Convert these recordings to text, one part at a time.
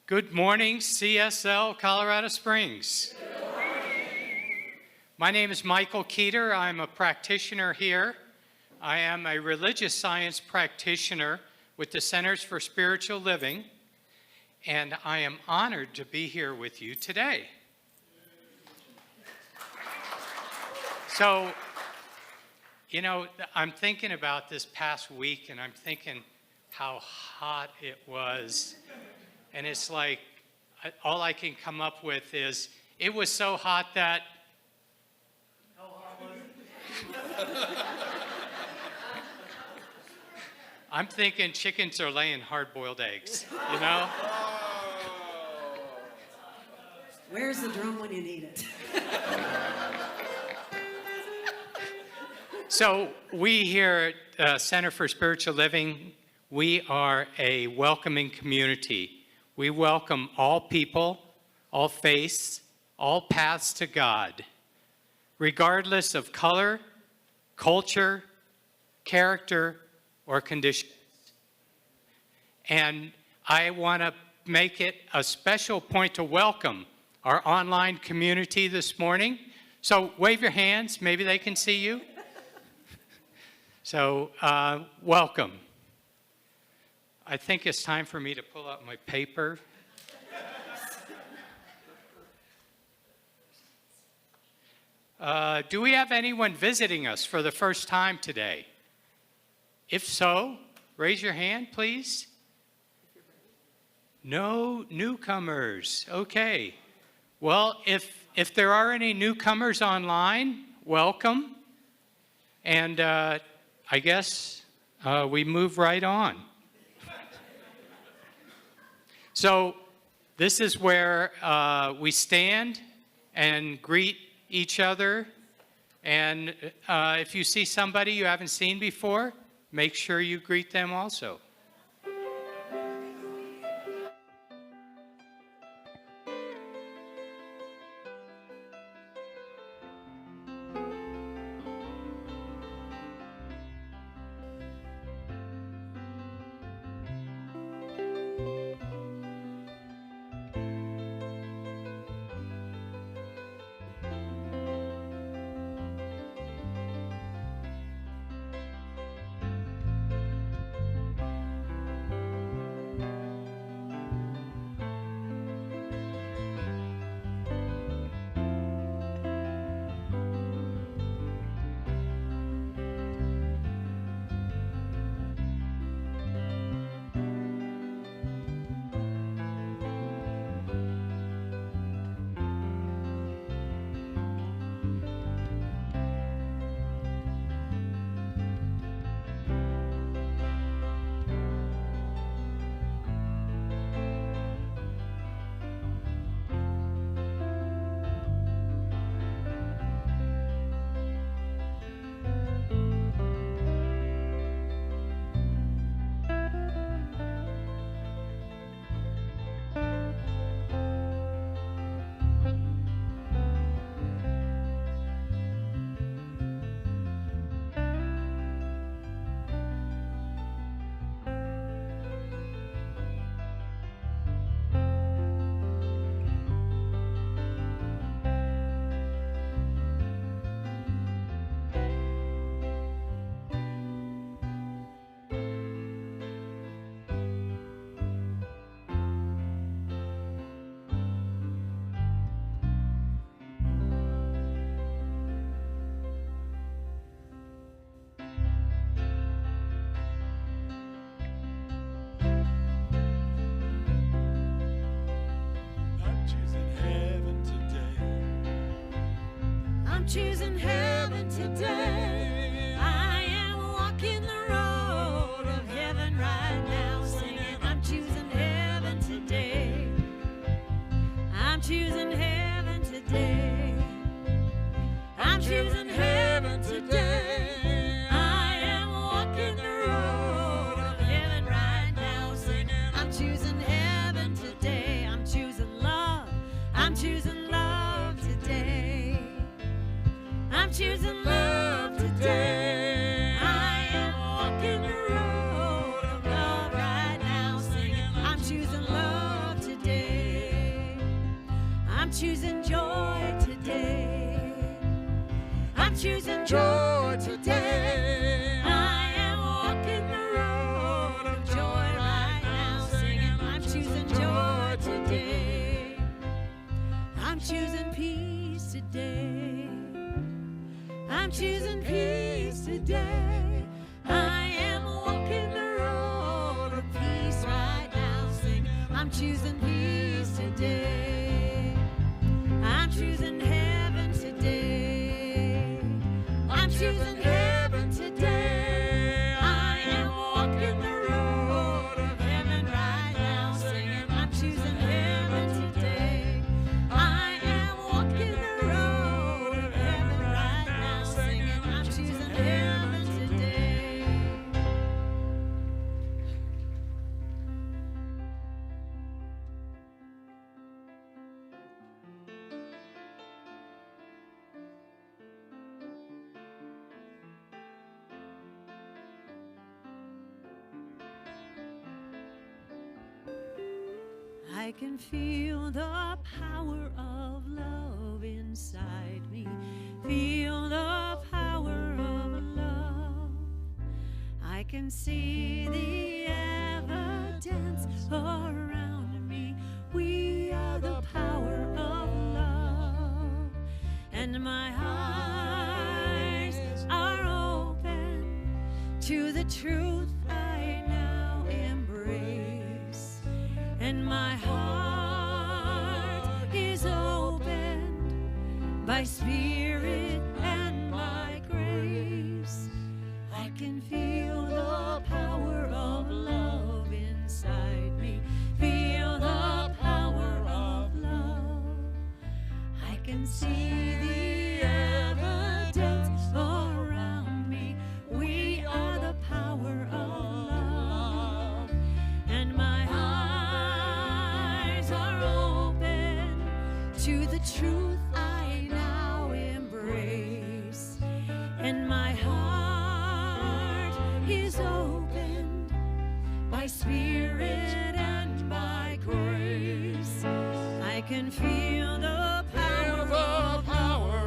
Good morning, CSL Colorado Springs. Good morning. My name is Michael Keeter. I'm a practitioner here. I am a religious science practitioner with the Centers for Spiritual Living, and I am honored to be here with you today. So, you know, I'm thinking about this past week, and I'm thinking how hot it was. And it's like, all I can come up with is, it was so hot that... How hot was it? I'm thinking chickens are laying hard-boiled eggs, you know? Where's the drum when you need it? So we here at Center for Spiritual Living, we are a welcoming community. We welcome all people, all faiths, all paths to God, regardless of color, culture, character, or conditions. And I want to make it a special point to welcome our online community this morning. So wave your hands, maybe they can see you. So welcome. I think it's time for me to pull out my paper. Do we have anyone visiting us for the first time today? If so, raise your hand, please. No newcomers. Okay. Well, if there are any newcomers online, welcome. And I guess we move right on. So this is where we stand and greet each other. And if you see somebody you haven't seen before, make sure you greet them also. Choosing heaven today. I am walking the road of heaven right now, singing, I'm choosing heaven today. I'm choosing heaven today. I'm choosing heaven today. I am walking the road of heaven right now, singing, I'm choosing heaven today. I'm choosing love. I'm choosing love today. I'm choosing love today. I am walking the road of love right now, singing, I'm choosing love today. choosing joy today. I am walking the road of joy right now, singing, I'm choosing joy today. I'm choosing peace today. I'm choosing peace today. I am walking the road of peace right now, singing, I'm choosing peace today. I'm choosing heaven today. I'm choosing heaven today. I am walking the road of heaven right now, singing, I'm choosing heaven today. I am walking the road of heaven right now, singing, I'm choosing heaven today. I can feel the power of love inside me. Feel the power of love. I can see the evidence around me. We are the power of love. And my eyes are open to the truth I now embrace. And my heart is opened by spirit and by grace. I can feel the power of love inside me. Feel the power of love. I can see the evidence around me. We are the power of love. And my eyes are open to the truth I now embrace. And my heart is opened by spirit and by grace. I can feel the power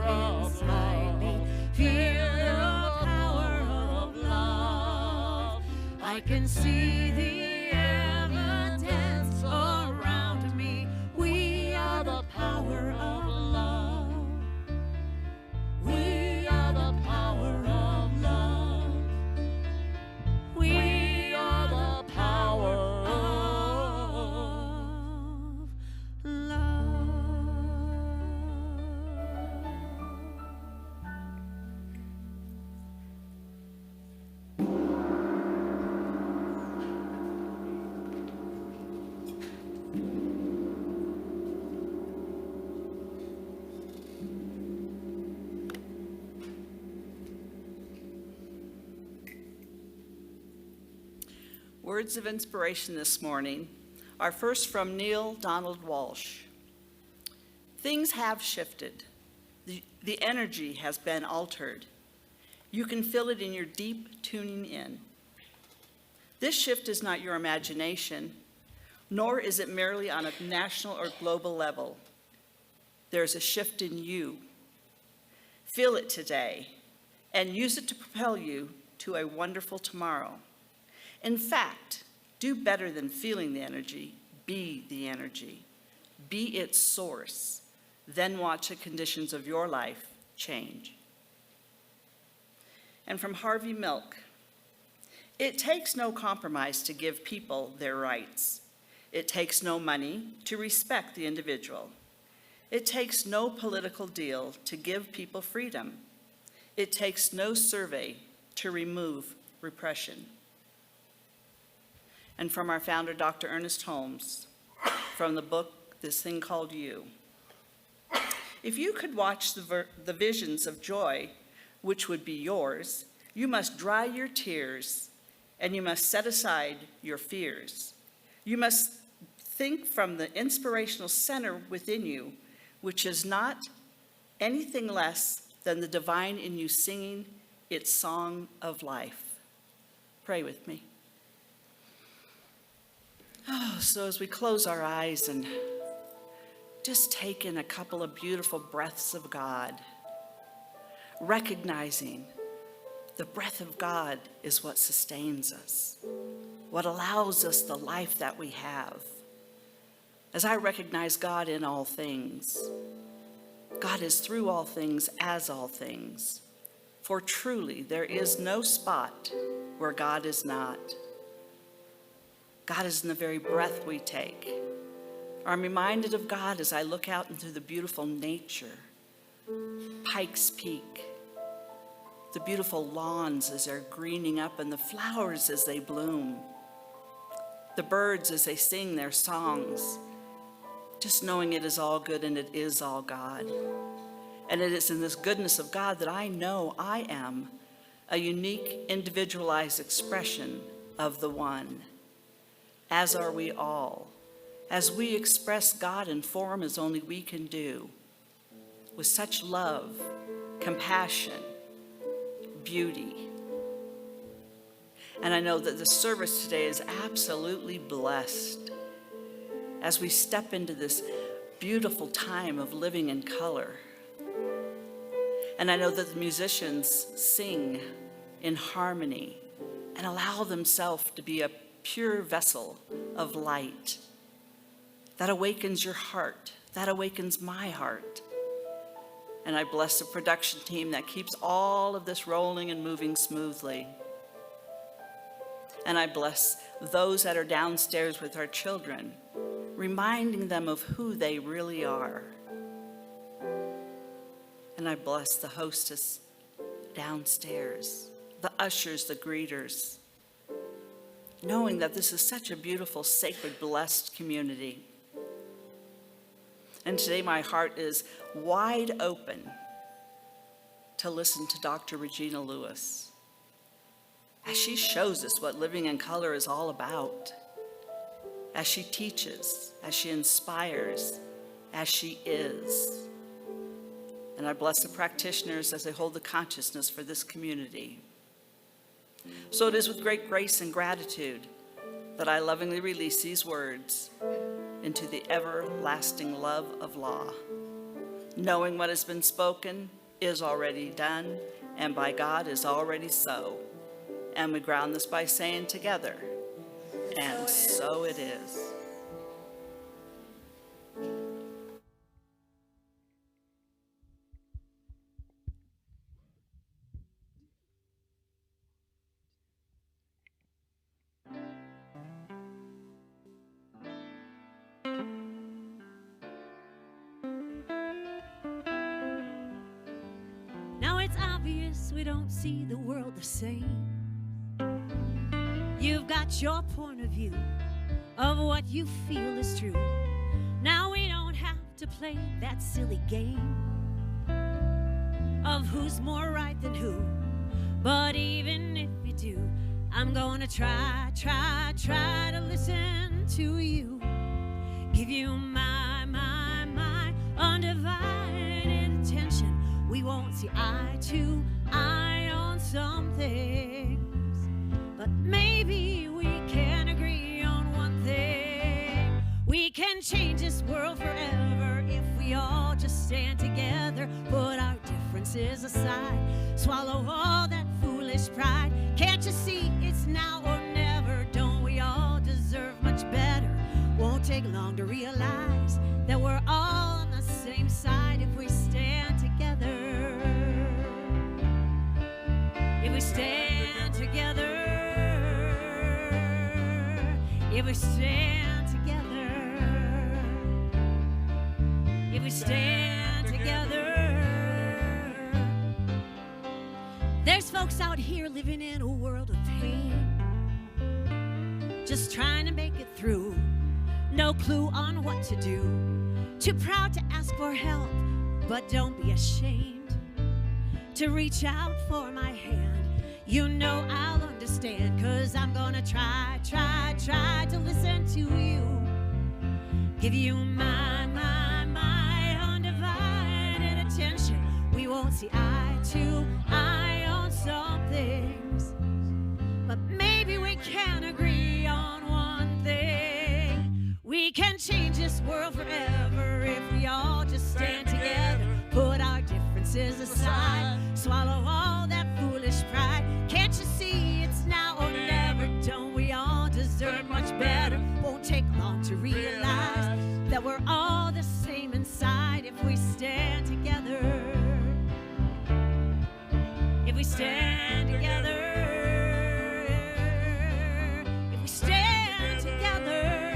of inside me. Feel the power of love. I can see the evidence around me. We are the power of love. We are the power of love. We are the power of love. Words of inspiration this morning are first from Neil Donald Walsh. Things have shifted. The energy has been altered. You can feel it in your deep tuning in. This shift is not your imagination, nor is it merely on a national or global level. There's a shift in you. Feel it today and use it to propel you to a wonderful tomorrow. In fact, do better than feeling the energy. Be the energy. Be its source. Then watch the conditions of your life change. And from Harvey Milk, it takes no compromise to give people their rights. It takes no money to respect the individual. It takes no political deal to give people freedom. It takes no survey to remove repression. And from our founder, Dr. Ernest Holmes, from the book, This Thing Called You. If you could watch the visions of joy, which would be yours, you must dry your tears and you must set aside your fears. You must think from the inspirational center within you, which is not anything less than the divine in you singing its song of life. Pray with me. So as we close our eyes and just take in a couple of beautiful breaths of God, recognizing the breath of God is what sustains us, what allows us the life that we have. As I recognize God in all things, God is through all things, as all things. For truly, there is no spot where God is not. God is in the very breath we take. I'm reminded of God as I look out into the beautiful nature, Pikes Peak, the beautiful lawns as they're greening up and the flowers as they bloom, the birds as they sing their songs, just knowing it is all good and it is all God. And it is in this goodness of God that I know I am a unique, individualized expression of the one, as are we all, as we express God in form as only we can do, with such love, compassion, beauty. And I know that the service today is absolutely blessed as we step into this beautiful time of living in color. And I know that the musicians sing in harmony and allow themselves to be a pure vessel of light that awakens your heart, that awakens my heart. And I bless the production team that keeps all of this rolling and moving smoothly. And I bless those that are downstairs with our children, reminding them of who they really are. And I bless the hostess downstairs, the ushers, the greeters, knowing that this is such a beautiful, sacred, blessed community. And today my heart is wide open to listen to Dr. Regina Lewis as she shows us what living in color is all about, as she teaches, as she inspires, as she is. And I bless the practitioners as they hold the consciousness for this community. So it is with great grace and gratitude that I lovingly release these words into the everlasting love of law, knowing what has been spoken is already done, and by God is already so. And we ground this by saying together, and so it is. Now it's obvious we don't see the world the same. You've got your point of view of what you feel is true. Now we don't have to play that silly game of who's more right than who. But even if you do, I'm gonna try to listen to you. Give you my undivided attention. We won't see eye to eye on some things, but maybe we can agree on one thing. We can change this world forever if we all just stand together, put our differences aside, swallow all that foolish pride. Can't you see it's now or never? Don't we all deserve much better? Won't take long to realize that we're all on the same side if we stand together. If we stand together. If we stand together. If we stand together. There's folks out here living in a world of pain, just trying to make it through. No clue on what to do. Too proud to ask for help, but don't be ashamed to reach out for my hand. You know I'll understand, 'cause I'm gonna try to listen to you. Give you my undivided attention. We won't see eye to eye on some things, but maybe we can agree on one thing. We can change this world forever if we all just stand together, put our differences aside, swallow we stand together, if we stand together,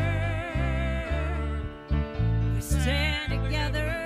if we stand together.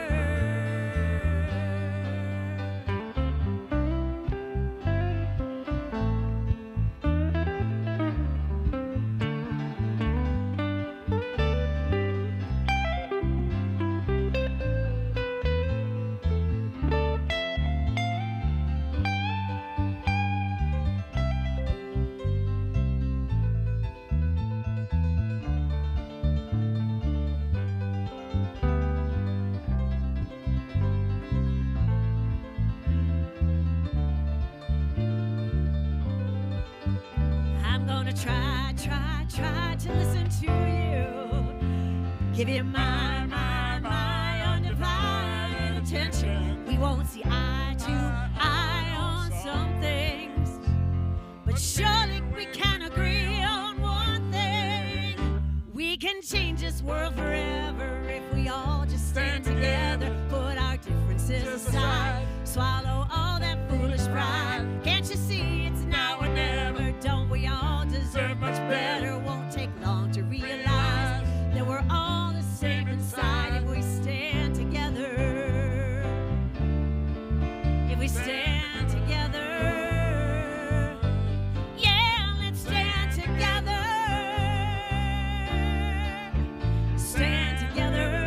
I'm gonna try to listen to you. Give you my undivided attention. We won't see eye to eye on some things, but surely we can agree on one thing. We can change this world forever if we all just stand together, put our differences aside, swallow all that foolish pride. Can't you see it's now or never? Don't we all deserve much better? Won't take long to realize that we're all the same inside if we stand together. If we stand together. Yeah, let's stand together. Stand together.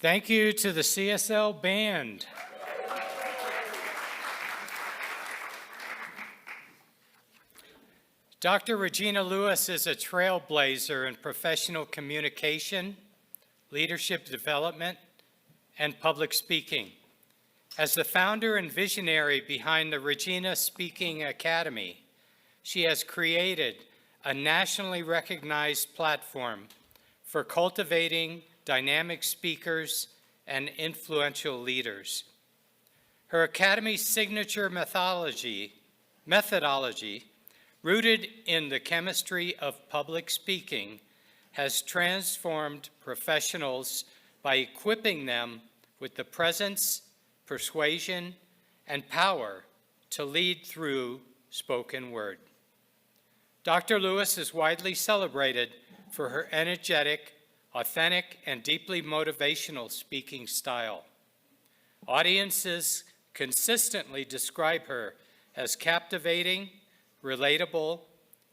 Thank you to the CSL Band. Dr. Regina Lewis is a trailblazer in professional communication, leadership development, and public speaking. As the founder and visionary behind the Regina Speaking Academy, she has created a nationally recognized platform for cultivating dynamic speakers and influential leaders. Her Academy's signature methodology, rooted in the chemistry of public speaking, has transformed professionals by equipping them with the presence, persuasion, and power to lead through spoken word. Dr. Lewis is widely celebrated for her energetic, authentic, and deeply motivational speaking style. Audiences consistently describe her as captivating, relatable,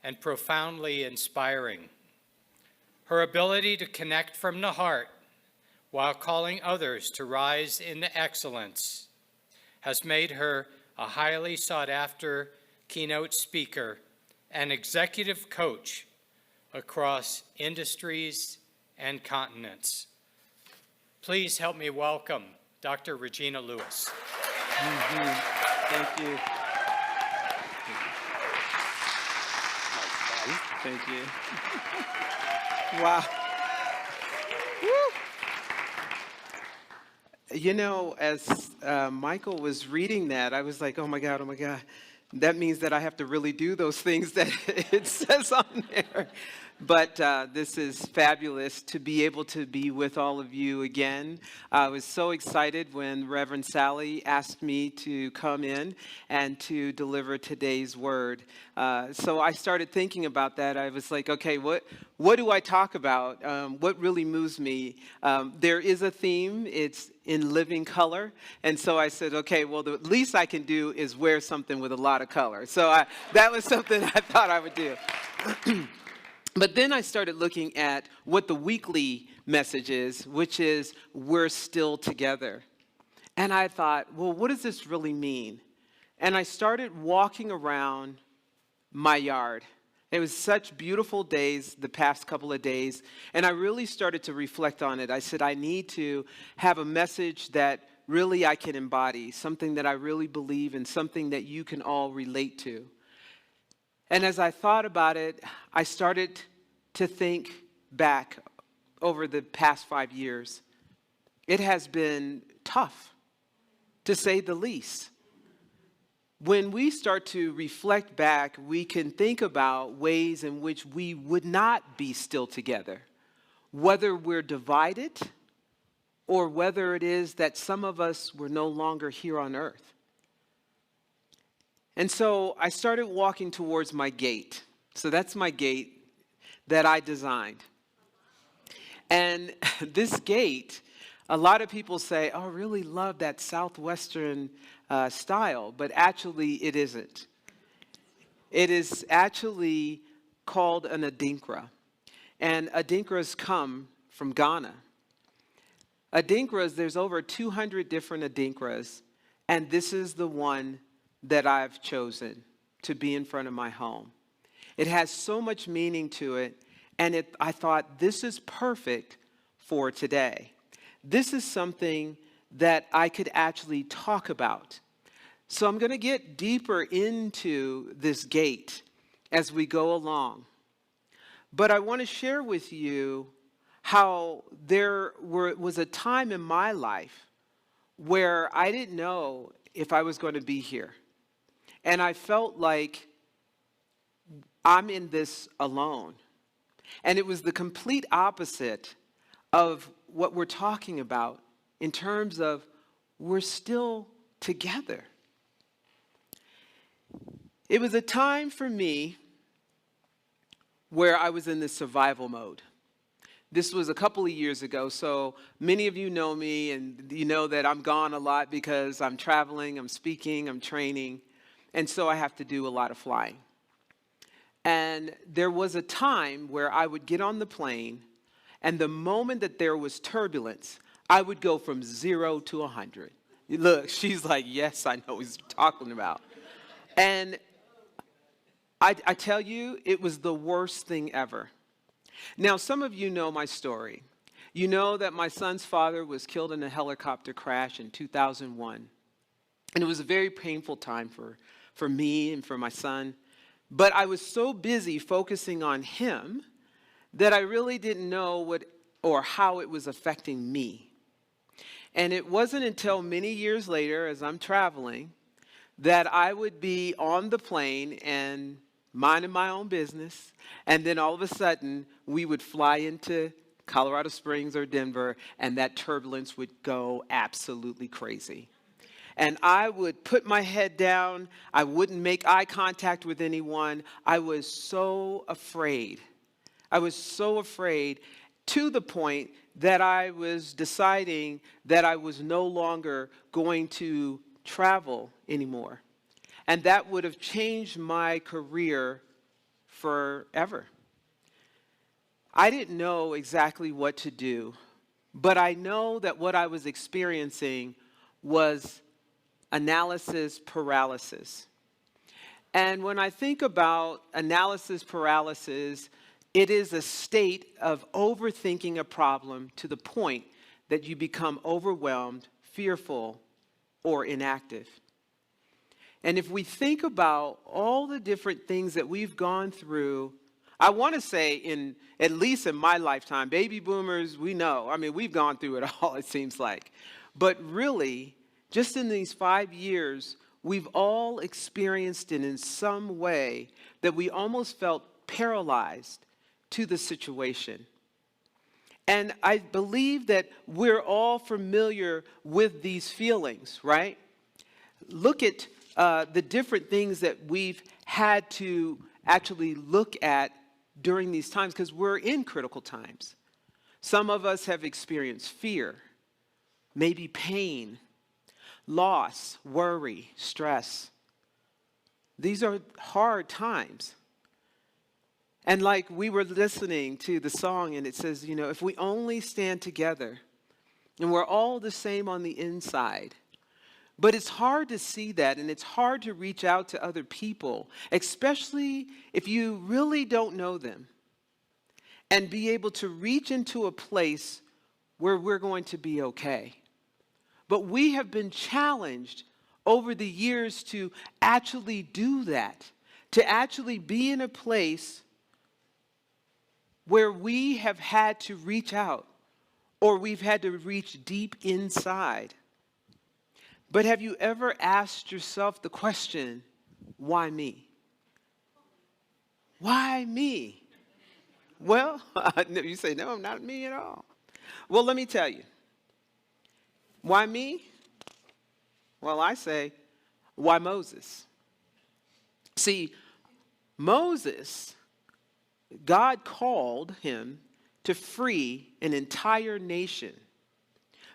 and profoundly inspiring. Her ability to connect from the heart while calling others to rise into excellence has made her a highly sought-after keynote speaker and executive coach across industries and continents. Please help me welcome Dr. Regina Lewis. Thank you. Thank you. Wow. Woo. You know, as Michael was reading that, I was like, oh my God. That means that I have to really do those things that it says on there. But this is fabulous to be able to be with all of you again. I was so excited when Reverend Sally asked me to come in and to deliver today's word. So I started thinking about that. I was like, okay, what do I talk about? What really moves me? There is a theme. It's in living color. And so I said, okay, well, the least I can do is wear something with a lot of color. So that was something I thought I would do. But then I started looking at what the weekly message is, which is we're still together. And I thought, well, what does this really mean? And I started walking around my yard. It was such beautiful days the past couple of days. And I really started to reflect on it. I said, I need to have a message that really I can embody, something that I really believe in, something that you can all relate to. And as I thought about it, I started to think back over the past 5 years. It has been tough. to say the least. When we start to reflect back, we can think about ways in which we would not be still together, whether we're divided or whether it is that some of us were no longer here on earth. And so I started walking towards my gate. So that's my gate that I designed. And this gate, a lot of people say, oh, I really love that Southwestern style, but actually it isn't. It is actually called an adinkra. And adinkras come from Ghana. Adinkras, there's over 200 different adinkras, and this is the one that I've chosen to be in front of my home. It has so much meaning to it, and I thought this is perfect for today. This is something that I could actually talk about. So I'm going to get deeper into this gate as we go along. But I want to share with you how there was a time in my life where I didn't know if I was going to be here. And I felt like I'm in this alone. And it was the complete opposite of what we're talking about in terms of we're still together. It was a time for me where I was in this survival mode. This was a couple of years ago, so many of you know me, and you know that I'm gone a lot because I'm traveling, I'm speaking, I'm training, and so I have to do a lot of flying. And there was a time where I would get on the plane, and the moment that there was turbulence, I would go from 0 to 100. Look, she's like, yes, I know what he's talking about. And I tell you, it was the worst thing ever. Now, some of you know my story. You know that my son's father was killed in a helicopter crash in 2001. And it was a very painful time for me and for my son. But I was so busy focusing on him that I really didn't know what or how it was affecting me. And it wasn't until many years later, as I'm traveling, that I would be on the plane and minding my own business, and then all of a sudden, we would fly into Colorado Springs or Denver, and that turbulence would go absolutely crazy. And I would put my head down. I wouldn't make eye contact with anyone. I was so afraid. I was so afraid to the point that I was deciding that I was no longer going to travel anymore. And that would have changed my career forever. I didn't know exactly what to do, but I know that what I was experiencing was analysis paralysis. And when I think about analysis paralysis, it is a state of overthinking a problem to the point that you become overwhelmed, fearful, or inactive. And if we think about all the different things that we've gone through, I want to say at least in my lifetime, baby boomers, we know. I mean, we've gone through it all, it seems like. But really, just in these 5 years, we've all experienced it in some way that we almost felt paralyzed to the situation. And I believe that we're all familiar with these feelings, right? Look at the different things that we've had to actually look at during these times, because we're in critical times. Some of us have experienced fear, maybe pain, loss, worry, stress. These are hard times. And like we were listening to the song, and it says, you know, if we only stand together, and we're all the same on the inside. But it's hard to see that, and it's hard to reach out to other people, especially if you really don't know them, and be able to reach into a place where we're going to be okay. But we have been challenged over the years to actually do that, to actually be in a place where we have had to reach out, or we've had to reach deep inside. But have you ever asked yourself the question, why me? Why me? Well, you say, no, not me at all. Well, let me tell you. Why me? Well, I say, why Moses? See, Moses, God called him to free an entire nation.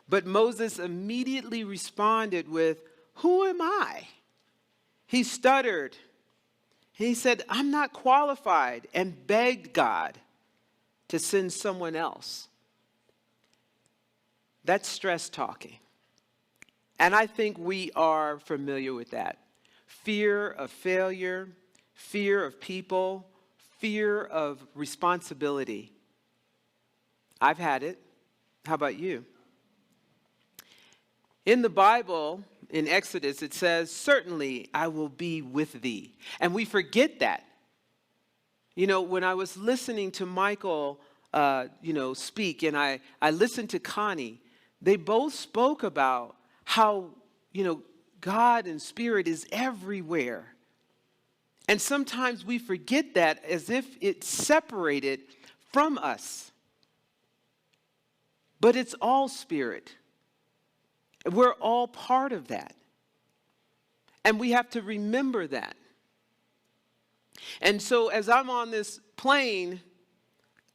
But Moses immediately responded with, who am I? He stuttered. He said, I'm not qualified, and begged God to send someone else. That's stress talking. And I think we are familiar with that. Fear of failure, fear of people, fear of responsibility. I've had it. How about you? In the Bible, in Exodus, it says, certainly I will be with thee. And we forget that. You know, when I was listening to Michael, speak, and I listened to Connie, they both spoke about how, God and Spirit is everywhere. And sometimes we forget that as if it's separated from us. But it's all Spirit. We're all part of that. And we have to remember that. And so as I'm on this plane,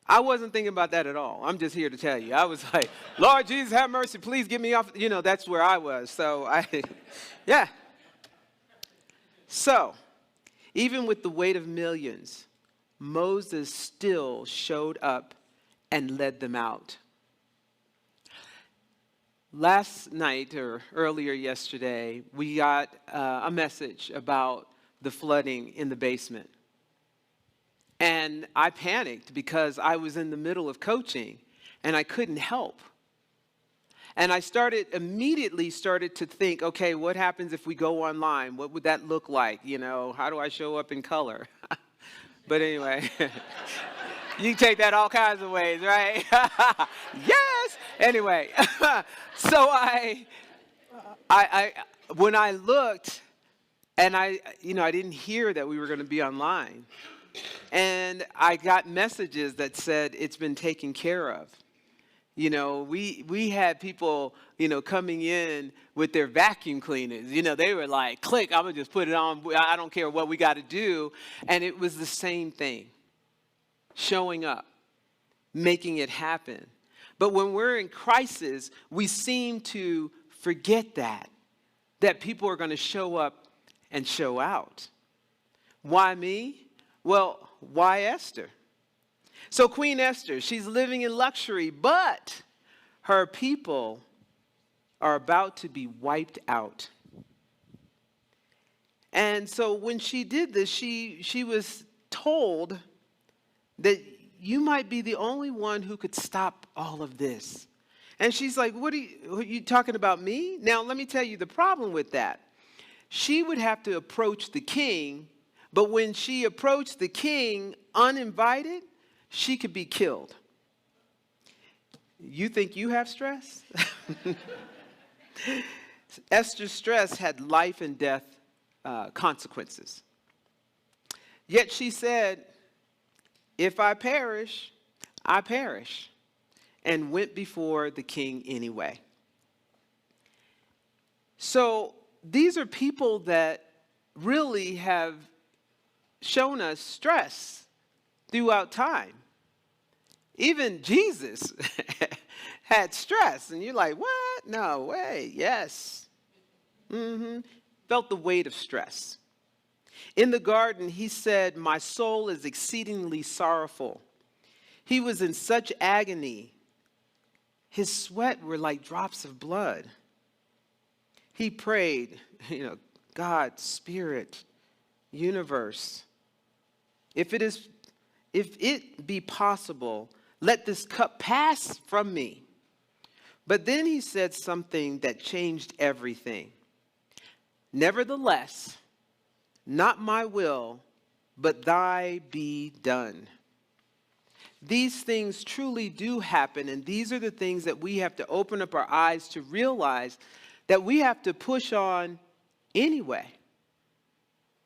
I wasn't thinking about that at all. I'm just here to tell you. I was like, Lord Jesus, have mercy. Please get me off. That's where I was. So yeah. So even with the weight of millions, Moses still showed up and led them out. Last night or earlier yesterday, we got a message about the flooding in the basement. And I panicked because I was in the middle of coaching and I couldn't help. And I immediately started to think, okay, what happens if we go online? What would that look like? How do I show up in color? But anyway, you can take that all kinds of ways, right? Yes! Anyway, so I when I looked and I didn't hear that we were going to be online. And I got messages that said it's been taken care of. We had people, coming in with their vacuum cleaners. They were like, click, I'm going to just put it on. I don't care what we got to do. And it was the same thing. Showing up, making it happen. But when we're in crisis, we seem to forget that people are going to show up and show out. Why me? Well, why Esther? So Queen Esther, she's living in luxury, but her people are about to be wiped out. And so when she did this, she was told that you might be the only one who could stop all of this. And she's like, what are you talking about me? Now, let me tell you the problem with that. She would have to approach the king, but when she approached the king uninvited, she could be killed. You think you have stress? Esther's stress had life and death consequences. Yet she said, if I perish, I perish, and went before the king anyway. So these are people that really have shown us stress throughout time. Even Jesus had stress, and you're like, what? No way. Yes. Felt the weight of stress. In the garden, he said, my soul is exceedingly sorrowful. He was in such agony. His sweat were like drops of blood. He prayed, God, Spirit, universe, if it be possible, let this cup pass from me. But then he said something that changed everything. Nevertheless, not my will, but thy be done. These things truly do happen, and these are the things that we have to open up our eyes to realize that we have to push on anyway.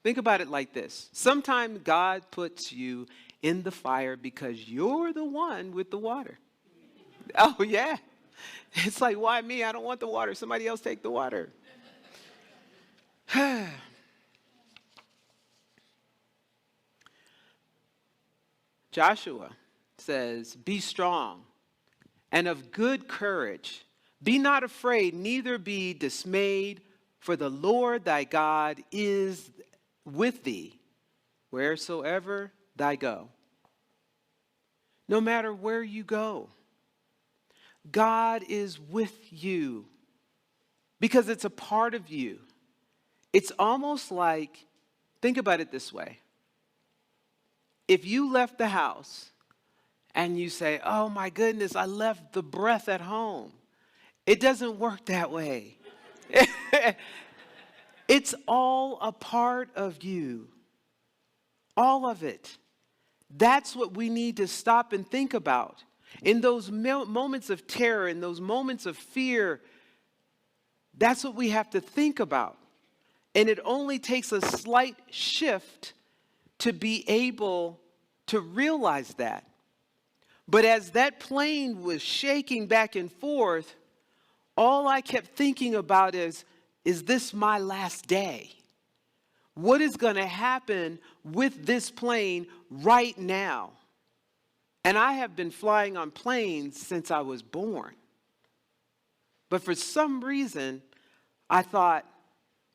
Think about it like this. Sometimes God puts you in the fire because you're the one with the water. Oh, yeah. It's like, why me? I don't want the water. Somebody else take the water. Joshua says, be strong and of good courage. Be not afraid, neither be dismayed, for the Lord thy God is with thee, wheresoever thou go. No matter where you go, God is with you because it's a part of you. It's almost like, think about it this way. If you left the house and you say, oh my goodness, I left the breath at home. It doesn't work that way. It's all a part of you. All of it. That's what we need to stop and think about. In those moments of terror, in those moments of fear, that's what we have to think about. And it only takes a slight shift to be able to realize that. But as that plane was shaking back and forth, all I kept thinking about is this my last day? What is going to happen with this plane right now? And I have been flying on planes since I was born. But for some reason, I thought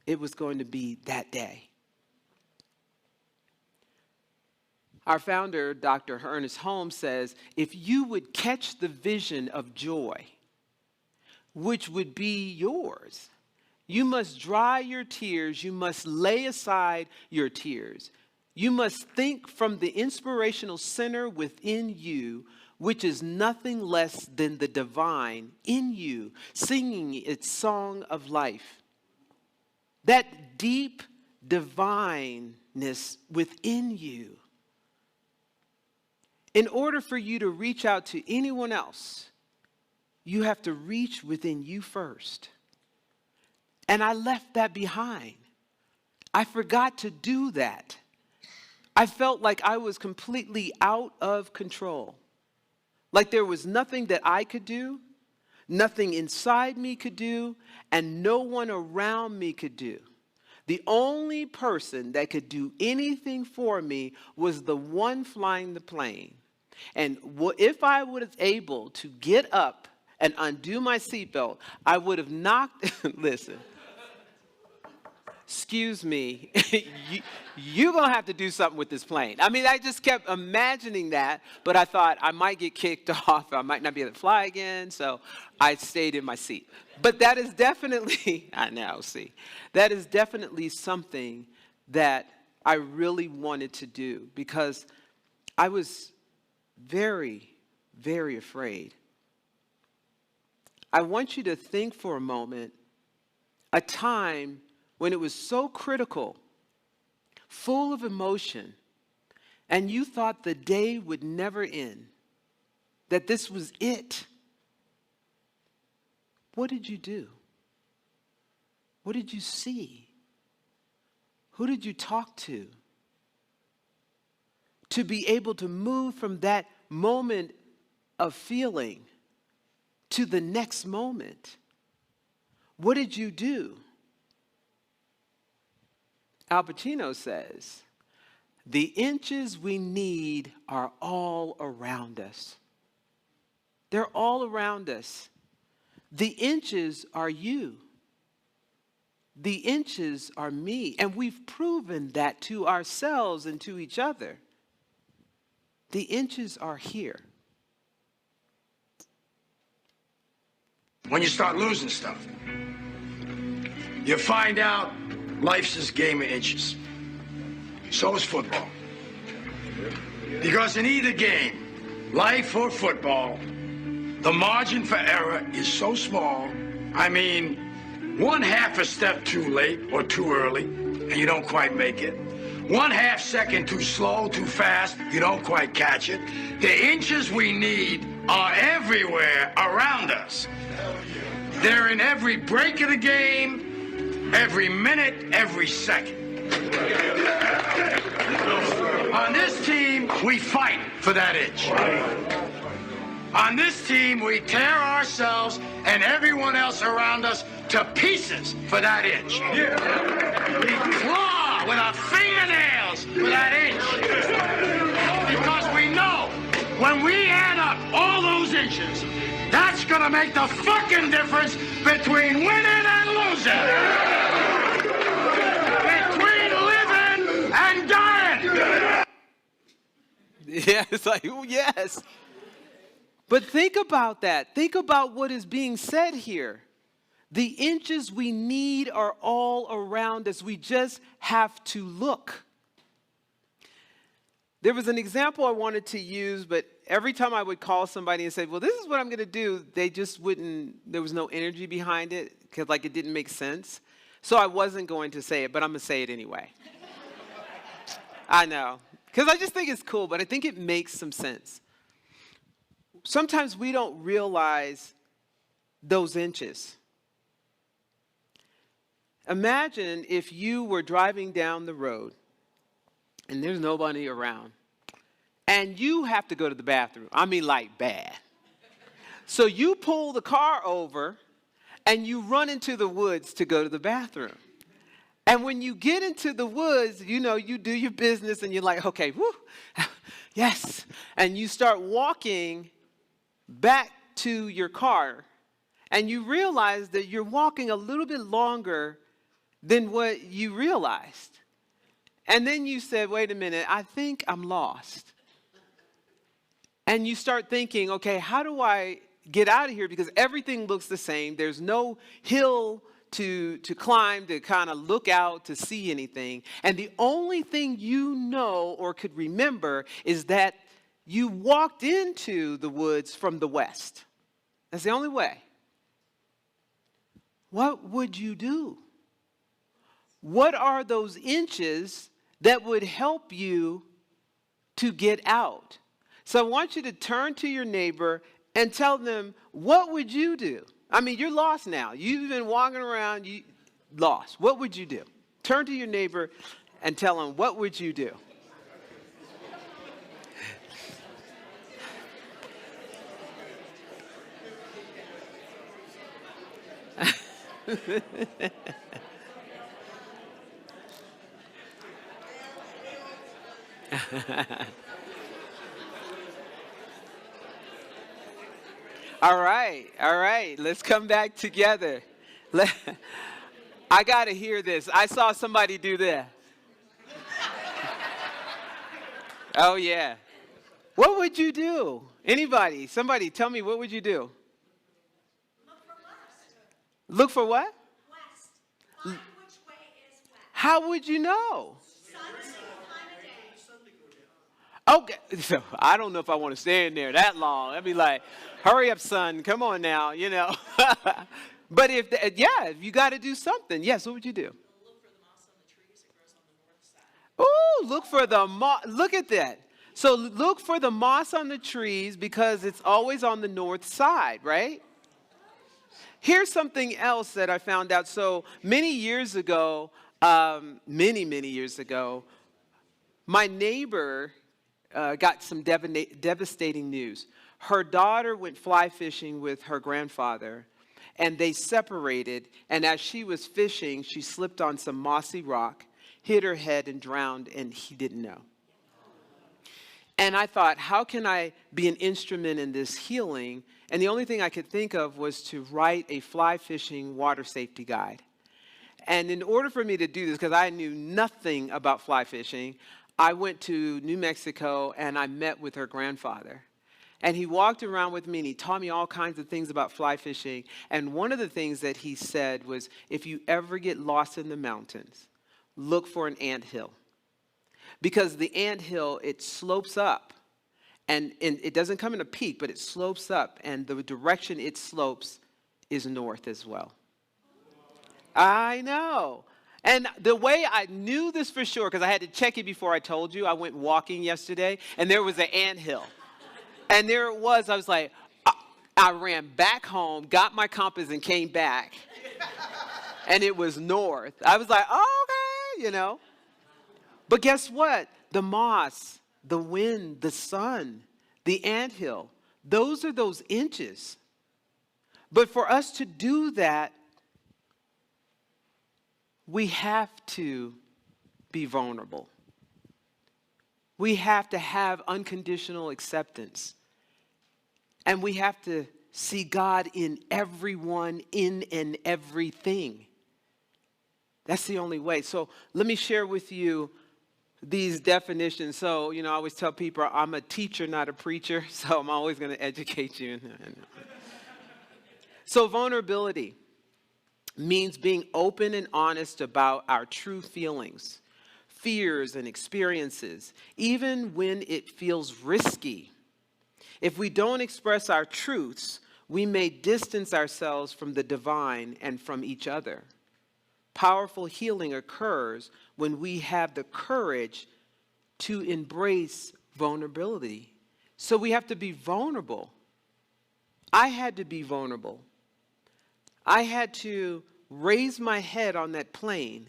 it was going to be that day. Our founder, Dr. Ernest Holmes, says, if you would catch the vision of joy, which would be yours, you must dry your tears. You must lay aside your tears. You must think from the inspirational center within you, which is nothing less than the divine in you, singing its song of life. That deep divineness within you. In order for you to reach out to anyone else, you have to reach within you first. And I left that behind. I forgot to do that. I felt like I was completely out of control. Like there was nothing that I could do, nothing inside me could do, and no one around me could do. The only person that could do anything for me was the one flying the plane. And if I was able to get up and undo my seatbelt, I would have knocked, listen, excuse me, you're going to have to do something with this plane. I mean, I just kept imagining that, but I thought I might get kicked off. I might not be able to fly again, so I stayed in my seat. But that is definitely, I know, see, that is definitely something that I really wanted to do because I was very, very afraid. I want you to think for a moment a time when it was so critical, full of emotion, and you thought the day would never end, that this was it. What did you do? What did you see? Who did you talk to? To be able to move from that moment of feeling to the next moment. What did you do? Al Pacino says, the inches we need are all around us. They're all around us. The inches are you. The inches are me. And we've proven that to ourselves and to each other. The inches are here. When you start losing stuff, you find out life's this game of inches. So is football. Because in either game, life or football, the margin for error is so small. I mean, 1/2 a step too late or too early, and you don't quite make it. 1/2 second too slow, too fast, you don't quite catch it. The inches we need are everywhere around us. They're in every break of the game, every minute, every second. On this team, we fight for that inch. On this team, we tear ourselves and everyone else around us to pieces for that inch. We claw with our fingernails for that inch. Because we know when we add up all those inches, that's gonna make the fucking difference between winning and losing. Between living and dying. Yeah, it's like, oh, yes. But think about that. Think about what is being said here. The inches we need are all around us. We just have to look. There was an example I wanted to use, but every time I would call somebody and say, well, this is what I'm going to do, they just wouldn't, there was no energy behind it because like it didn't make sense. So I wasn't going to say it, but I'm going to say it anyway. I know. Because I just think it's cool, but I think it makes some sense. Sometimes we don't realize those inches. Imagine if you were driving down the road and there's nobody around and you have to go to the bathroom. I mean, like bad. So you pull the car over and you run into the woods to go to the bathroom. And when you get into the woods, you know, you do your business and you're like, okay, whoo, yes. And you start walking back to your car and you realize that you're walking a little bit longer than what you realized. And then you said, wait a minute, I think I'm lost. And you start thinking, okay, how do I get out of here? Because everything looks the same. There's no hill to climb, to kind of look out, to see anything. And the only thing you know or could remember is that you walked into the woods from the west. That's the only way. What would you do? What are those inches that would help you to get out? So I want you to turn to your neighbor and tell them, what would you do? I mean, you're lost now. You've been walking around, you lost. What would you do? Turn to your neighbor and tell him, what would you do? All right. Let's come back together. I got to hear this. I saw somebody do that. Oh, yeah. What would you do? Anybody, somebody tell me, what would you do? Look for what? West. Find which way is west. How would you know? Sun single time of day. Okay, so I don't know if I want to stay in there that long. I'd be like, hurry up, son. Come on now, you know. But if you got to do something. Yes, what would you do? Look for the moss on the trees. It grows on the north side. Ooh, look for the moss. Look at that. So look for the moss on the trees because it's always on the north side, right? Here's something else that I found out. So many years ago, many years ago, my neighbor got some devastating news. Her daughter went fly fishing with her grandfather, and they separated. And as she was fishing, she slipped on some mossy rock, hit her head, and drowned, and he didn't know. And I thought, how can I be an instrument in this healing? And the only thing I could think of was to write a fly fishing water safety guide. And in order for me to do this, because I knew nothing about fly fishing, I went to New Mexico and I met with her grandfather. And he walked around with me and he taught me all kinds of things about fly fishing. And one of the things that he said was, if you ever get lost in the mountains, look for an anthill. Because the anthill, it slopes up. And it doesn't come in a peak, but it slopes up. And the direction it slopes is north as well. I know. And the way I knew this for sure, because I had to check it before I told you, I went walking yesterday, and there was an anthill. And there it was. I was like, I ran back home, got my compass, and came back. And it was north. I was like, oh, okay, you know. But guess what? The moss, the wind, the sun, the anthill, those are those inches. But for us to do that, we have to be vulnerable. We have to have unconditional acceptance. And we have to see God in everyone, in and everything. That's the only way. So let me share with you these definitions. So, I always tell people I'm a teacher, not a preacher. So I'm always going to educate you. So vulnerability means being open and honest about our true feelings, fears, and experiences, even when it feels risky. If we don't express our truths, we may distance ourselves from the divine and from each other. Powerful healing occurs when we have the courage to embrace vulnerability. So we have to be vulnerable. I had to be vulnerable. I had to raise my head on that plane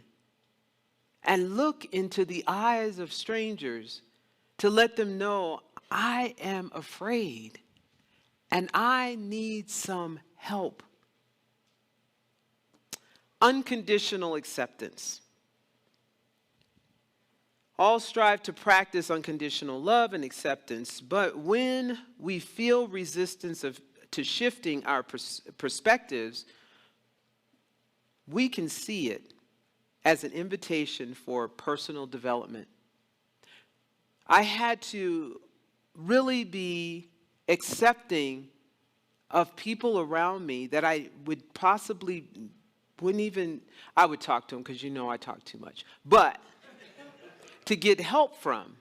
and look into the eyes of strangers to let them know I am afraid and I need some help. Unconditional acceptance. All strive to practice unconditional love and acceptance, but when we feel resistance to shifting our perspectives, we can see it as an invitation for personal development. I had to really be accepting of people around me that I would possibly I would talk to them because I talk too much, but to get help from.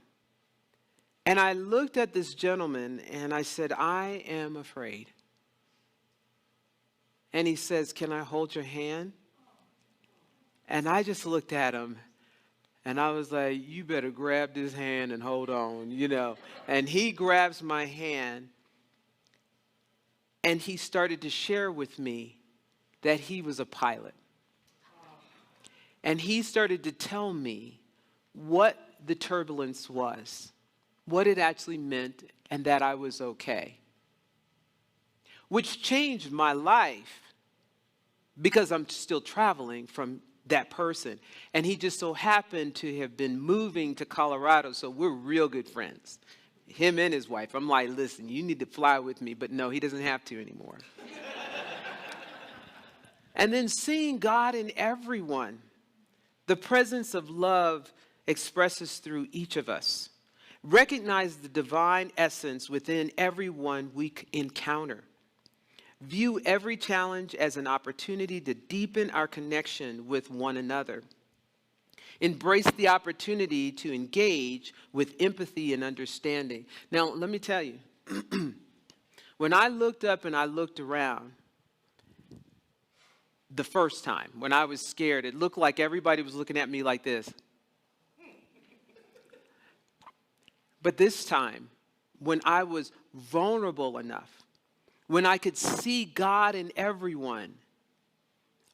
And I looked at this gentleman and I said, I am afraid. And he says, can I hold your hand? And I just looked at him and I was like, you better grab this hand and hold on, And he grabs my hand and he started to share with me that he was a pilot. And he started to tell me what the turbulence was, what it actually meant, and that I was okay. Which changed my life because I'm still traveling from that person. And he just so happened to have been moving to Colorado, so we're real good friends. Him and his wife. I'm like, listen, you need to fly with me, but no, he doesn't have to anymore. And then seeing God in everyone. The presence of love expresses through each of us. Recognize the divine essence within everyone we encounter. View every challenge as an opportunity to deepen our connection with one another. Embrace the opportunity to engage with empathy and understanding. Now, let me tell you, when I looked up and I looked around, the first time, when I was scared, it looked like everybody was looking at me like this. But this time, when I was vulnerable enough, when I could see God in everyone,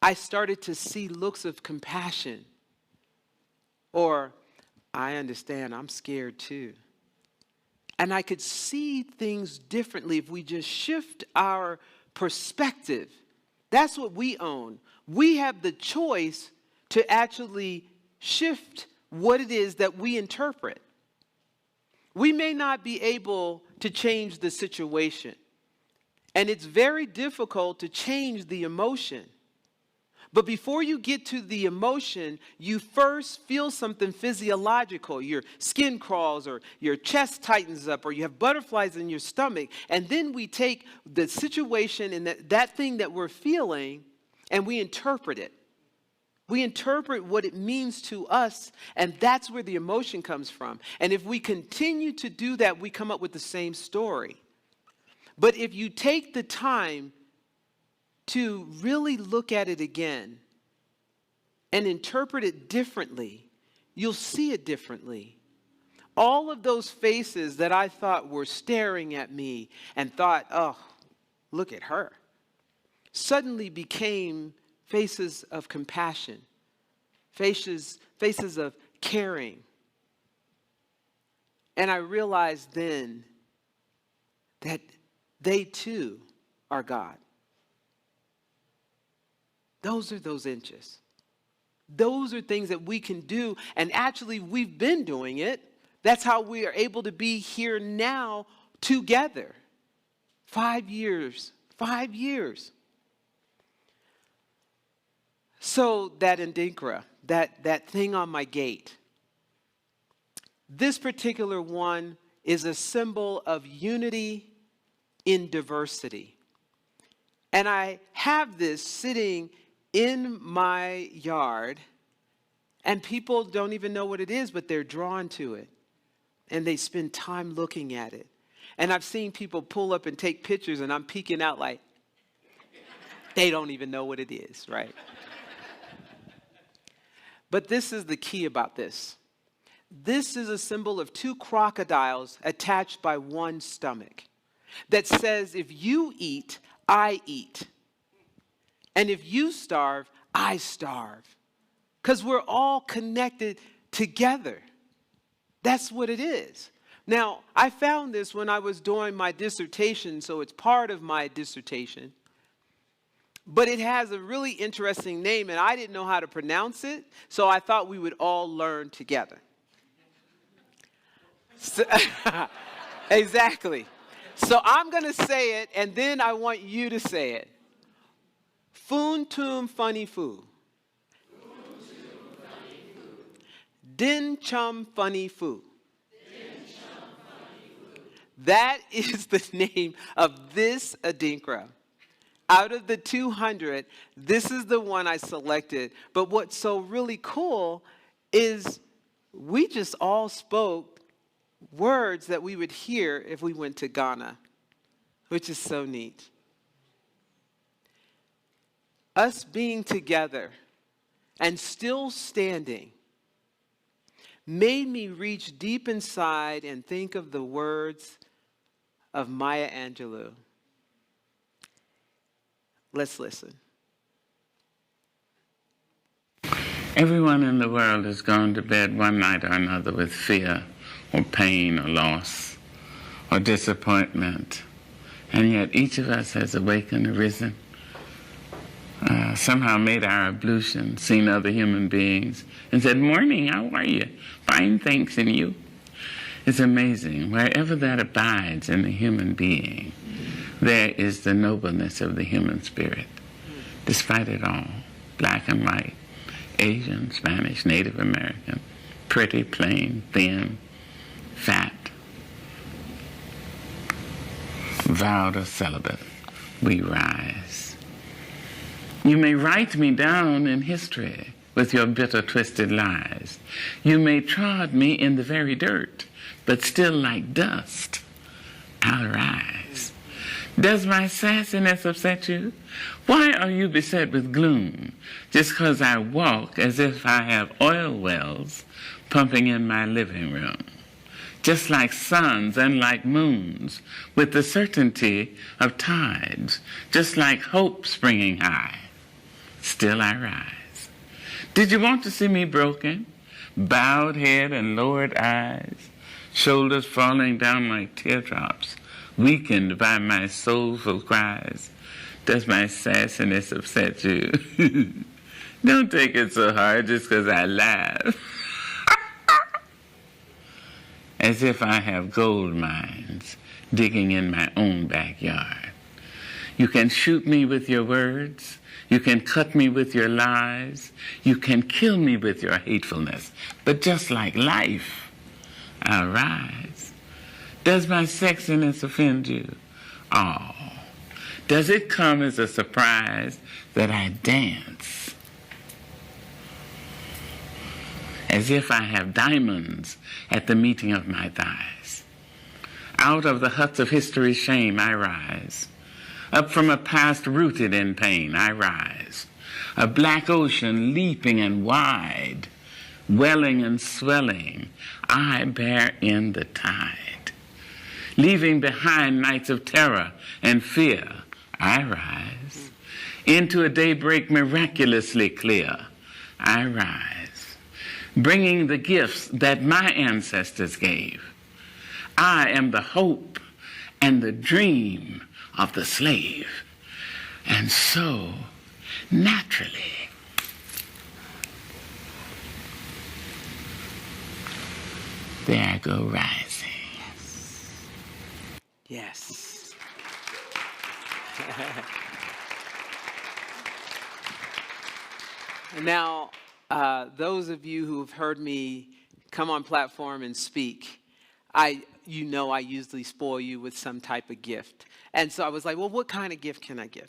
I started to see looks of compassion. Or, I understand, I'm scared too. And I could see things differently if we just shift our perspective. That's what we own. We have the choice to actually shift what it is that we interpret. We may not be able to change the situation. And it's very difficult to change the emotion. But before you get to the emotion, you first feel something physiological. Your skin crawls or your chest tightens up or you have butterflies in your stomach. And then we take the situation and that thing that we're feeling and we interpret it. We interpret what it means to us, and that's where the emotion comes from. And if we continue to do that, we come up with the same story. But if you take the time to really look at it again and interpret it differently, you'll see it differently. All of those faces that I thought were staring at me and thought, oh, look at her, suddenly became faces of compassion, faces of caring. And I realized then that they too are God. Those are those inches. Those are things that we can do, and actually we've been doing it. That's how we are able to be here now together. 5 years. 5 years. So that Adinkra, that thing on my gate, this particular one is a symbol of unity in diversity. And I have this sitting in my yard, and people don't even know what it is, but they're drawn to it. And they spend time looking at it. And I've seen people pull up and take pictures, and I'm peeking out like, they don't even know what it is, right? But this is the key about this. This is a symbol of 2 crocodiles attached by one stomach that says, if you eat, I eat. And if you starve, I starve. Because we're all connected together. That's what it is. Now, I found this when I was doing my dissertation, so it's part of my dissertation. But it has a really interesting name, and I didn't know how to pronounce it, so I thought we would all learn together. So, exactly. So I'm going to say it, and then I want you to say it. Foon tum funny foo. Din chum funny foo. That is the name of this Adinkra. Out of the 200, this is the one I selected. But what's so really cool is we just all spoke words that we would hear if we went to Ghana, which is so neat. Us being together and still standing made me reach deep inside and think of the words of Maya Angelou. Let's listen. Everyone in the world has gone to bed one night or another with fear or pain or loss or disappointment. And yet each of us has awakened, arisen, somehow made our ablution, seen other human beings, and said, "Morning, how are you? Fine, thanks, and you?" It's amazing. Wherever that abides in the human being, there is the nobleness of the human spirit. Despite it all, black and white, Asian, Spanish, Native American, pretty, plain, thin, fat, vowed or celibate, we rise. You may write me down in history with your bitter, twisted lies. You may trod me in the very dirt, but still like dust, I'll rise. Does my sassiness upset you? Why are you beset with gloom just because I walk as if I have oil wells pumping in my living room? Just like suns and like moons, with the certainty of tides, just like hope springing high, still I rise. Did you want to see me broken? Bowed head and lowered eyes, shoulders falling down like teardrops, weakened by my soulful cries. Does my sassiness upset you? Don't take it so hard just because I laugh. As if I have gold mines digging in my own backyard. You can shoot me with your words. You can cut me with your lies. You can kill me with your hatefulness. But just like life, I'll rise. Does my sexiness offend you? Oh, does it come as a surprise that I dance? As if I have diamonds at the meeting of my thighs. Out of the huts of history's shame I rise. Up from a past rooted in pain I rise. A black ocean leaping and wide, welling and swelling, I bear in the tide. Leaving behind nights of terror and fear, I rise. Into a daybreak miraculously clear, I rise, bringing the gifts that my ancestors gave. I am the hope and the dream of the slave. And so, naturally, there I go rising. Yes. Now, those of you who have heard me come on platform and speak, I usually spoil you with some type of gift. And so I was like, well, what kind of gift can I give?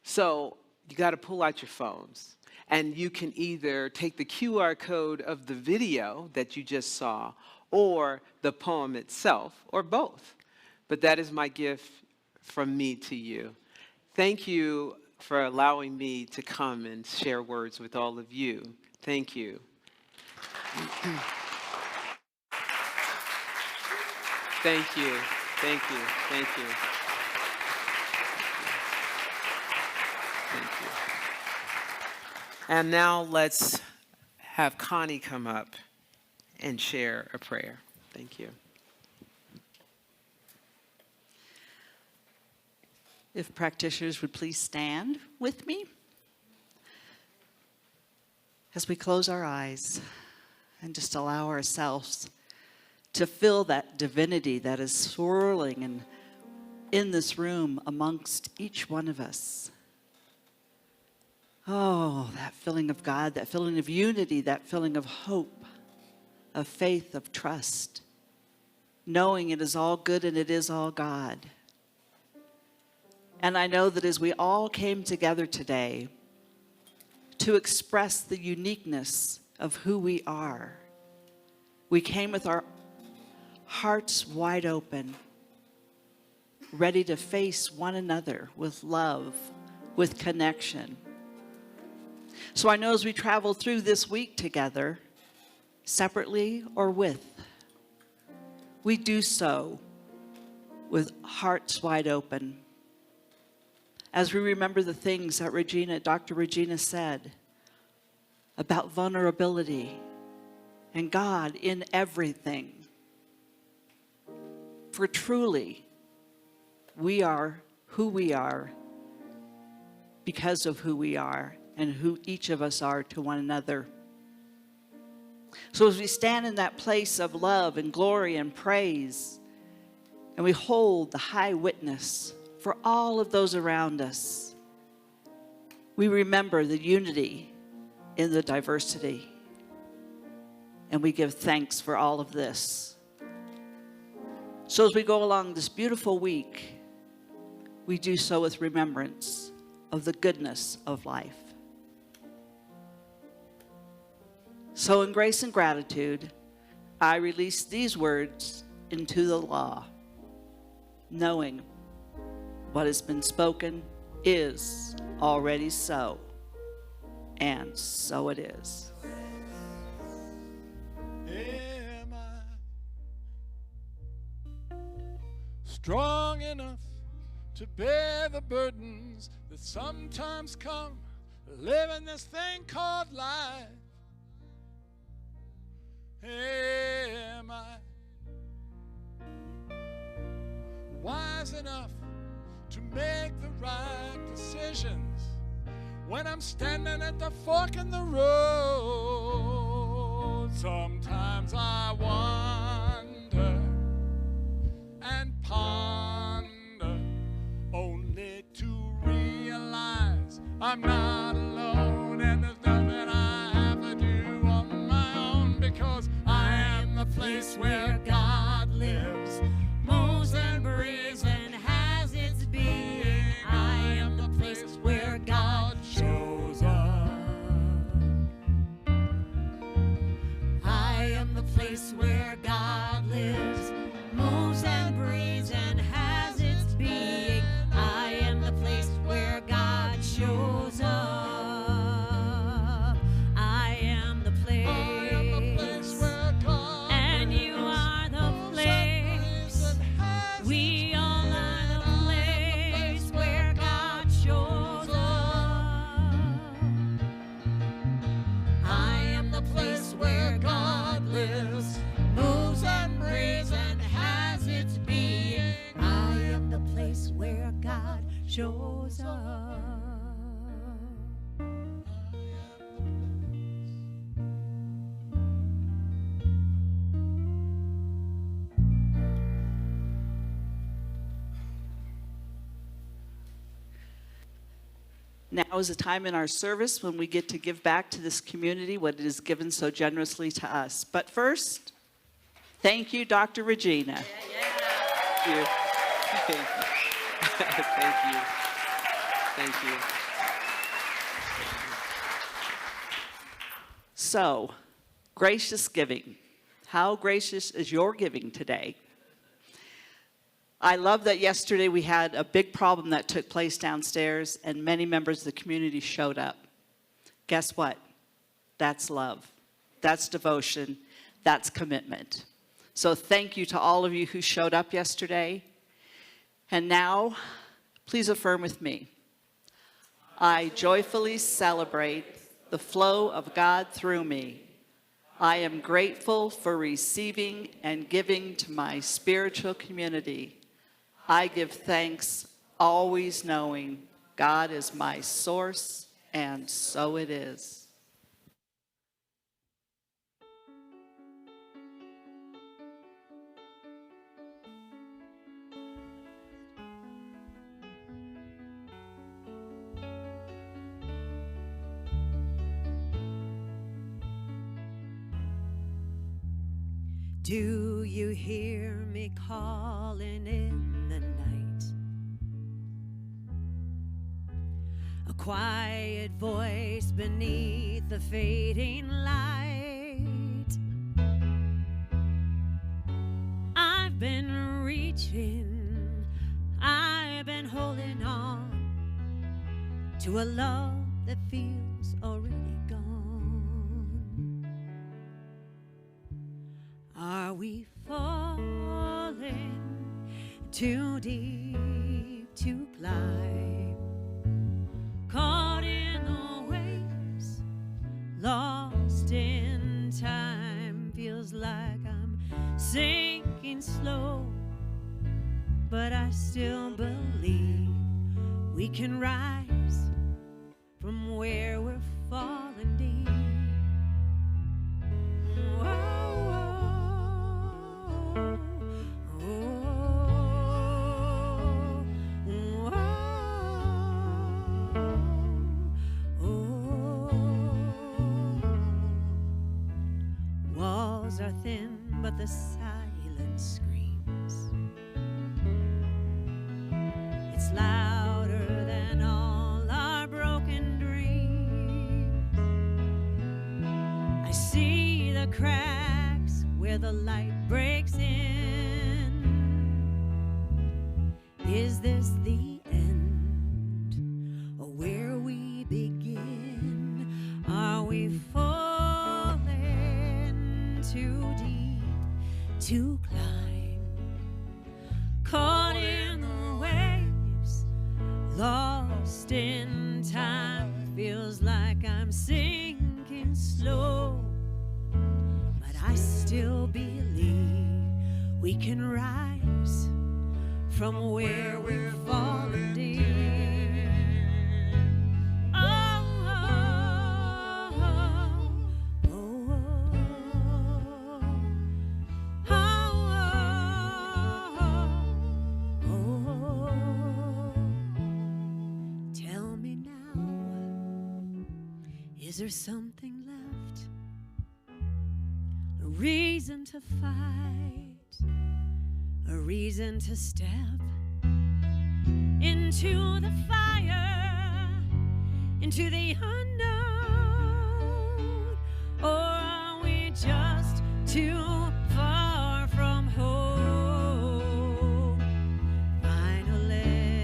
So you got to pull out your phones. And you can either take the QR code of the video that you just saw or the poem itself, or both. But that is my gift from me to you. Thank you for allowing me to come and share words with all of you. Thank you. Thank you. Thank you. Thank you. Thank you. And now let's have Connie come up and share a prayer. Thank you. If practitioners would please stand with me as we close our eyes and just allow ourselves to feel that divinity that is swirling and in this room amongst each one of us. Oh, that feeling of God, that feeling of unity, that feeling of hope, of faith, of trust, knowing it is all good and it is all God. And I know that as we all came together today to express the uniqueness of who we are, we came with our hearts wide open, ready to face one another with love, with connection. So I know as we travel through this week together, separately or with, we do so with hearts wide open. As we remember the things that Dr. Regina said about vulnerability and God in everything. For truly, we are who we are because of who we are and who each of us are to one another. So as we stand in that place of love and glory and praise, and we hold the high witness for all of those around us, we remember the unity in the diversity. And we give thanks for all of this. So as we go along this beautiful week, we do so with remembrance of the goodness of life. So in grace and gratitude, I release these words into the law, knowing what has been spoken is already so, and so it is. Am I strong enough to bear the burdens that sometimes come living this thing called life? Am I wise enough to make the right decisions when I'm standing at the fork in the road? Sometimes I wonder and ponder, only to realize I'm not alone, and there's nothing I have to do on my own, because I am the place where God lives, moves and breathes and has its being. I am the place where God shows up. I am the place where God lives, moves and breathes and has its being. I am the place where God shows up. I am the place where God and you are the place. We all are the place where God shows up. Now is a time in our service when we get to give back to this community what it has given so generously to us. But first, thank you, Dr. Regina. Thank you. Thank you. Thank you. Thank you. So, gracious giving. How gracious is your giving today? I love that yesterday we had a big problem that took place downstairs and many members of the community showed up. Guess what? That's love. That's devotion. That's commitment. So thank you to all of you who showed up yesterday. And now, please affirm with me. I joyfully celebrate the flow of God through me. I am grateful for receiving and giving to my spiritual community. I give thanks, always knowing God is my source, and so it is. Do you hear me calling in the night? A quiet voice beneath the fading light. I've been reaching, I've been holding on to a love that feels already gone. Are we falling too deep to climb? Caught in the waves, lost in time. Feels like I'm sinking slow, but I still believe we can rise from where we're falling deep. Whoa. Walls are thin, but the silence screams. It's louder than all our broken dreams. I see the cracks where the light breaks in. Is this the end, or where we begin? Are we falling too deep to climb? Caught in the waves, lost in time. Feels like I'm sinking slow, but I still believe we can rise from where we're falling deep. Oh, oh, oh, oh, oh. Tell me now, is there something left? A reason to fight, a reason to step into the fire, into the unknown, or are we just too far from home? Final end,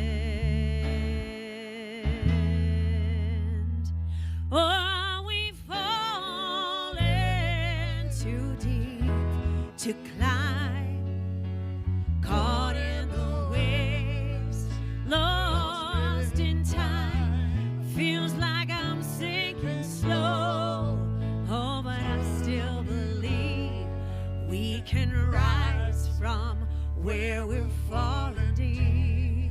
or are we falling too deep to climb? Caught in the waves, lost in time. Feels like I'm sinking slow. Oh, but I still believe we can rise from where we're falling deep.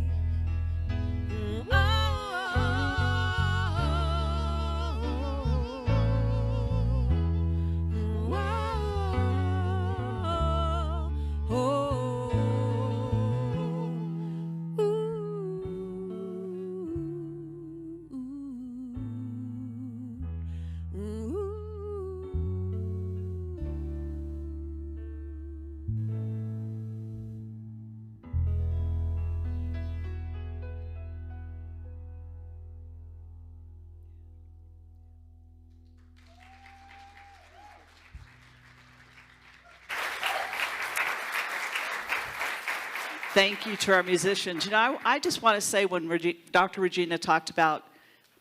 Thank you to our musicians. You know, I just want to say when Dr. Regina talked about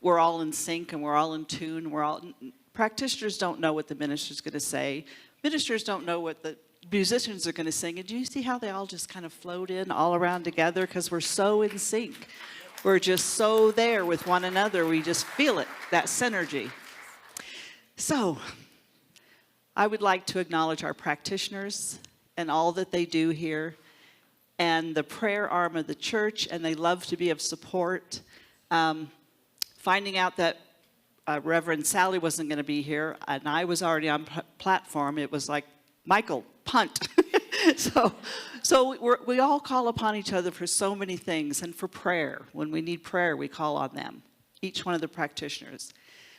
we're all in sync and we're all in tune, practitioners don't know what the minister's going to say. Ministers don't know what the musicians are going to sing. And do you see how they all just kind of float in all around together? Because we're so in sync. We're just so there with one another. We just feel it, that synergy. So I would like to acknowledge our practitioners and all that they do here, and the prayer arm of the church, and they love to be of support. Finding out that Reverend Sally wasn't going to be here, and I was already on platform, it was like, Michael, punt. so we all call upon each other for so many things, and for prayer. When we need prayer, we call on them, each one of the practitioners.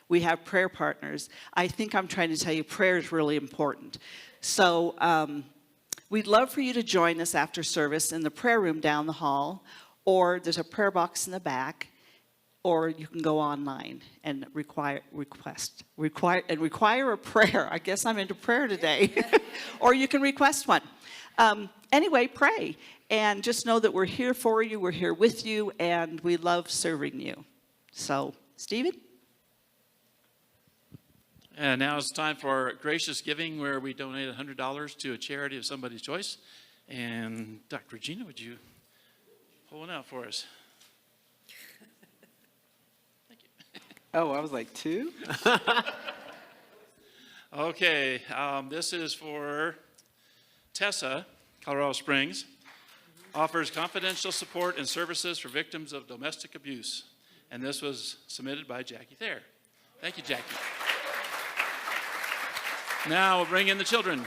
We have prayer partners. I think I'm trying to tell you prayer is really important. So we'd love for you to join us after service in the prayer room down the hall, or there's a prayer box in the back, or you can go online and require a prayer. I guess I'm into prayer today. Or you can request one. Anyway, pray. And just know that we're here for you, we're here with you, and we love serving you. So, Stephen? And now it's time for gracious giving, where we donate $100 to a charity of somebody's choice. And Dr. Regina, would you pull one out for us? Thank you. Oh, I was like, 2? Okay, this is for Tessa, Colorado Springs. Offers confidential support and services for victims of domestic abuse. And this was submitted by Jackie Thayer. Thank you, Jackie. Now we'll bring in the children.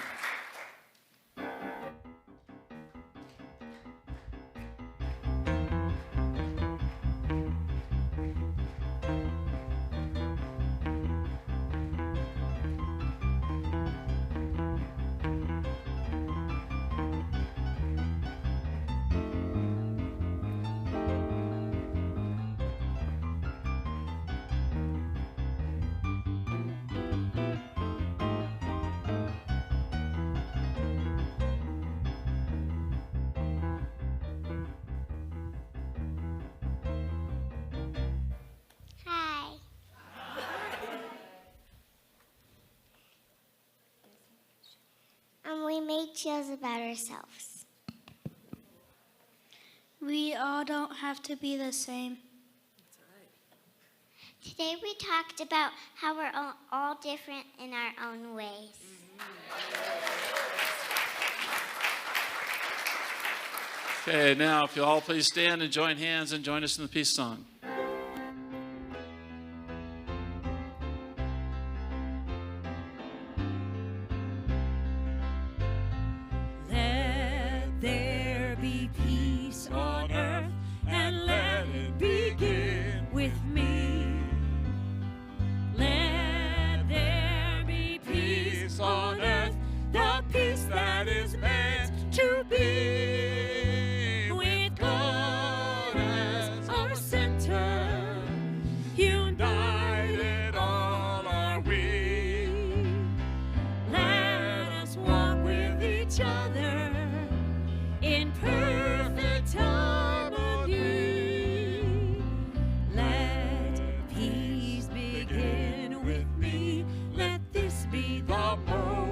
We make jokes about ourselves. We all don't have to be the same. That's right. Today we talked about how we're all different in our own ways. Okay, now if you all please stand and join hands and join us in the peace song. Let this be the moment.